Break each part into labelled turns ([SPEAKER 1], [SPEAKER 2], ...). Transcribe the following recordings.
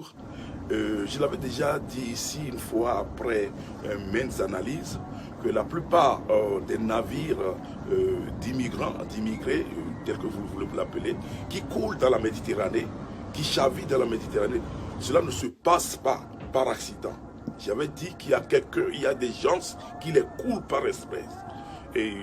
[SPEAKER 1] bonjour. Je l'avais déjà dit ici une fois après maintes analyses que la plupart des navires d'immigrés, tel que vous voulez l'appeler, qui coulent dans la Méditerranée, qui chavillent dans la Méditerranée, cela ne se passe pas par accident. J'avais dit qu'il y a des gens qui les coulent par espèce. Et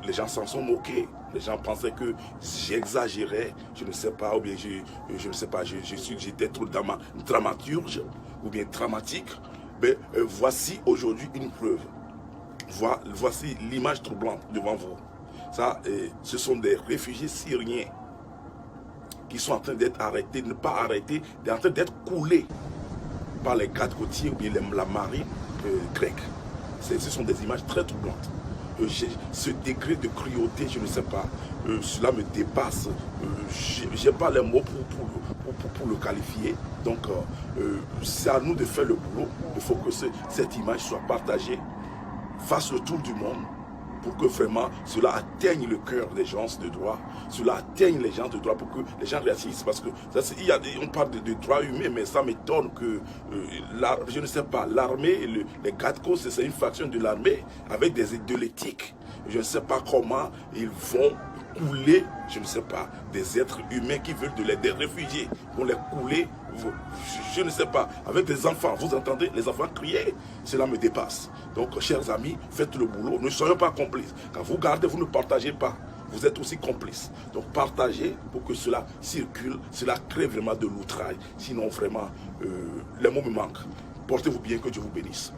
[SPEAKER 1] les gens s'en sont moqués. Les gens pensaient que j'exagérais, je ne sais pas, ou bien je ne sais pas, j'étais trop dramaturge, ou bien dramatique. Mais voici aujourd'hui une preuve. Voici l'image troublante devant vous. Ça, ce sont des réfugiés syriens qui sont en train d'être arrêtés, ne pas arrêtés, en train d'être coulés par les gardes côtiers ou bien la marine grecque. Ce sont des images très troublantes. Ce degré de cruauté, je ne sais pas, cela me dépasse. Je n'ai pas les mots pour le qualifier. Donc, c'est à nous de faire le boulot. Il faut que cette image soit partagée, fasse le tour du monde, pour que vraiment cela atteigne le cœur des gens de droit, cela atteigne les gens de droit, pour que les gens réagissent. Parce que on parle de droits humains, mais ça m'étonne que, je ne sais pas, l'armée, les Gatcos, c'est une faction de l'armée avec de l'éthique. Je ne sais pas comment ils vont couler, je ne sais pas, des êtres humains qui veulent des réfugiés, vont les couler, je ne sais pas, avec des enfants. Vous entendez les enfants crier? Cela me dépasse. Donc, chers amis, faites le boulot. Ne soyons pas complices. Quand vous gardez, vous ne partagez pas. Vous êtes aussi complices. Donc, partagez pour que cela circule. Cela crée vraiment de l'outrage. Sinon, vraiment, les mots me manquent. Portez-vous bien, que Dieu vous bénisse.